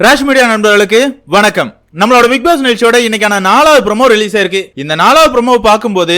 Rash media நண்பர்களுக்கு வணக்கம். நம்மளோட பிக் பாஸ் நிகழ்ச்சியோட இன்னைக்கான 4வது ப்ரோமோ ரிலீஸ் ஆயிருக்கு. இந்த 4வது ப்ரோமோ பார்க்கும்போது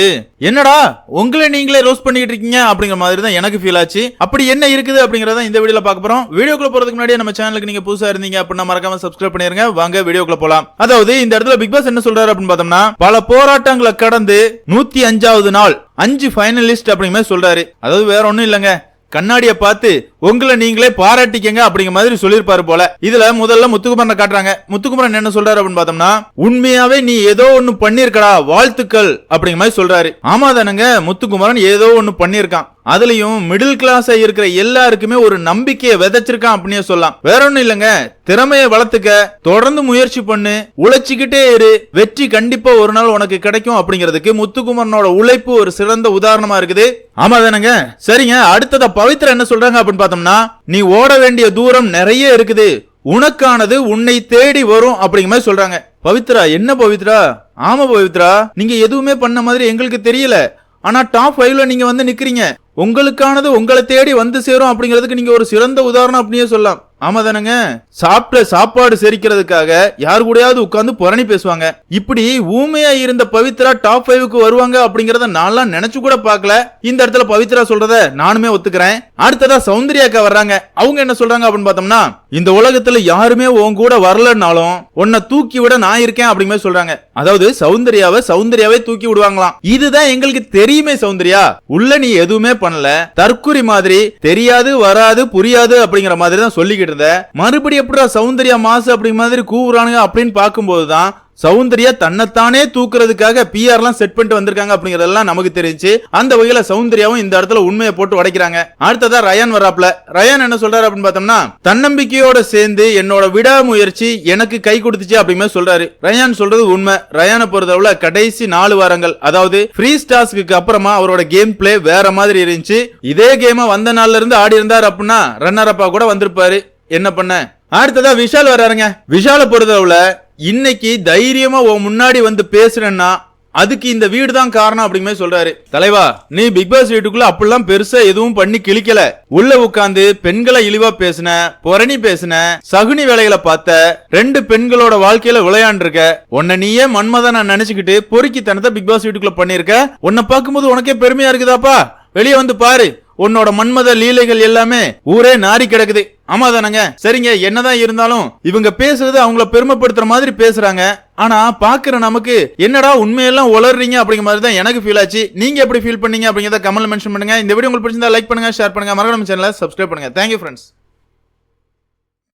என்னடா உங்களை நீங்களே ரோஸ்ட் பண்ணிட்டு இருக்கீங்க அப்படிங்கிற மாதிரி தான் எனக்கு ஃபீல் ஆச்சு. அப்படி என்ன இருக்குது அப்படிங்கறத இந்த வீடியோல பார்க்க போறோம். வீடியோக்குள்ள போறதுக்கு முன்னாடி நம்ம சேனலுக்கு நீங்க புதுசா இருந்தீங்க அப்படின்னா மறக்காம சப்ஸ்கிரைப் பண்ணிருங்க. வாங்க வீடியோக்குள்ள போலாம். அதாவது இந்த இடத்துல பிக் பாஸ் என்ன சொல்றாரு அப்படின்னு பார்த்தோம்னா, பல போராட்டங்களை கடந்து 105வது நாள் 5 ஃபைனலிஸ்ட் அப்படிங்கிற மாதிரி சொல்றாரு. அதாவது வேற ஒண்ணும் இல்லங்க, கண்ணாடிய பார்த்து உங்களை நீங்களே பாராட்டிக்கங்க அப்படிங்கிற மாதிரி சொல்லிருப்பாரு போல. இதுல முதல்ல முத்துக்குமரனை காட்டுறாங்க. முத்துக்குமரன் என்ன சொல்றாரு அப்படின்னு பார்த்தோம்னா, உண்மையாவே நீ ஏதோ ஒண்ணு பண்ணிருக்கடா, வாழ்த்துக்கள் அப்படிங்கிற மாதிரி சொல்றாரு. ஆமா தானங்க, முத்துக்குமரன் ஏதோ ஒண்ணு பண்ணிருக்கான். அதுலயும் மிடில் கிளாஸ் இருக்கிற எல்லாருக்குமே ஒரு நம்பிக்கையை விதைச்சிருக்கான் அப்படின்னே சொல்லலாம். வேற ஒண்ணும் இல்லங்க, திறமையை வளர்த்துக்க, தொடர்ந்து முயற்சி பண்ணு, உழைச்சிக்கிட்டே இரு, வெற்றி கண்டிப்பா ஒரு நாள் உனக்கு கிடைக்கும் அப்படிங்கிறதுக்கு முத்துக்குமரனோட உழைப்பு ஒரு சிறந்த உதாரணமா இருக்குது. ஆமா தானங்க. சரிங்க, அடுத்தத பவித்ரா என்ன சொல்றாங்க அப்படின்னு பார்த்தோம்னா, நீ ஓட வேண்டிய தூரம் நிறைய இருக்குது, உனக்கானது உன்னை தேடி வரும் அப்படிங்கிற மாதிரி சொல்றாங்க. பவித்ரா என்ன பவித்ரா? ஆமா பவித்ரா, நீங்க எதுவுமே பண்ண மாதிரி எங்களுக்கு தெரியல. ஆனா டாப் 5ல நீங்க வந்து நிக்கிறீங்க. உங்களுக்கானது உங்களை தேடி வந்து சேரும் அப்படிங்கிறதுக்கு நீங்க ஒரு சிறந்த உதாரணம் அப்படியே சொல்லலாம். ஆமா தானங்க, சாப்பிட்ட சாப்பாடு செரிக்கிறதுக்காக யாரு கூடயாவது உட்கார்ந்து புரணி பேசுவாங்க. இப்படி ஊமையா இருந்த பவித்ரா டாப் 5க்கு வருவாங்க அப்படிங்கறத நான்லாம் நினைச்சு கூட பார்க்கல. இந்த இடத்துல பவித்ரா சொல்றத நானுமே ஒத்துக்கிறேன். அடுத்ததா சௌந்தர்யாக்கா வர்றாங்க. அவங்க என்ன சொல்றாங்க அப்படின்னு பார்த்தோம்னா, இந்த உலகத்துல யாருமே உன் கூட வரலனாலும் உன்னை தூக்கி விட நான் இருக்கேன் அப்படிங்கிற சொல்றாங்க. அதாவது சௌந்தர்யாவே தூக்கி விடுவாங்களாம். இதுதான் எங்களுக்கு தெரியுமே சௌந்தர்யா, உள்ள நீ எதுவுமே பண்ணல, தற்குறி மாதிரி தெரியாது வராது புரியாது அப்படிங்கிற மாதிரி தான் சொல்லிக்கிட்டு இருந்த. மறுபடியும் எப்படிடா சௌந்தர்யா மாசு அப்படிங்கிற மாதிரி கூவுறானுங்க அப்படின்னு பார்க்கும்போதுதான் சௌந்தர்யா தன்னைத்தானே தூக்குறதுக்காக பிஆர்லாம் செட் பண்ணிட்டு வந்திருக்காங்க அப்படிங்கறதெல்லாம் நமக்கு தெரிஞ்சு. அந்த வகையில சௌந்தர்யாவும் இந்த இடத்துல உண்மையை போட்டு உடைக்கிறாங்க. அடுத்ததா ரயான் வராப்ல. ரயான் என்ன சொல்றாரு அப்படின்னு பார்த்தோம்னா, தன்னம்பிக்கையோட சேர்ந்து என்னோட விடாமுயற்சி எனக்கு கை கொடுத்துச்சு அப்படிங்கிற சொல்றாரு. ரயான் சொல்றது உண்மை. ரயானை பொறுத்தவரை கடைசி 4 வாரங்கள், அதாவது ஃப்ரீ டாஸ்க்கு அப்புறமா அவரோட கேம் பிளே வேற மாதிரி இருந்துச்சு. இதே கேம வந்த நாள்ல இருந்து ஆடி இருந்தார் அப்படின்னா ரன்னர் அப்பா கூட வந்திருப்பாரு. என்ன பண்ண? அடுத்ததா விஷால் வர்றாருங்க. விஷாலை பொறுத்தவரை இன்னைக்கு தைரியமா முன்னாடி வந்து பேசுறேன்னா அதுக்கு இந்த வீடு தான் காரணம் அப்படிங்கிற சொல்றாரு. தலைவா, நீ பிக் பாஸ் வீட்டுக்குள்ள அப்படிலாம் பெருசா எதுவும் பண்ணி கிழிக்கல. உள்ள உட்கார்ந்து பெண்களை இழிவா பேசின, புரணி பேசின, சகுனி வேலைகளை பார்த்த, 2 பெண்களோட வாழ்க்கையில விளையாண்டு இருக்க. உன்னை நீயே மன்மதன் நான் நினைச்சுக்கிட்டு பொறுக்கித்தனத்தை பிக் பாஸ் வீட்டுக்குள்ள பண்ணிருக்க. உன்னை பார்க்கும்போது உனக்கே பெருமையா இருக்குதாப்பா? வெளியே வந்து பாரு, உன்னோட மன்மத லீலைகள் எல்லாமே ஊரே நாரி கிடக்குது. ஆமா தானங்க. சரிங்க, என்னதான் இருந்தாலும் இவங்க பேசுறது அவங்கள பெருமைப்படுத்துற மாதிரி பேசுறாங்க. ஆனா பாக்குற நமக்கு என்னடா உண்மையெல்லாம் உளறீங்க அப்படிங்கிற மாதிரி தான் எனக்கு ஃபீல் ஆச்சு. நீங்க எப்படி ஃபீல் பண்ணீங்க அப்படிங்கறத கமெண்ட்ல மென்ஷன் பண்ணுங்க. இந்த வீடியோ உங்களுக்கு பிடிச்சிருந்தா லைக் பண்ணுங்க, ஷேர் பண்ணுங்க, மறக்காம சேனலை சப்ஸ்கிரைப் பண்ணுங்க. Thank you friends.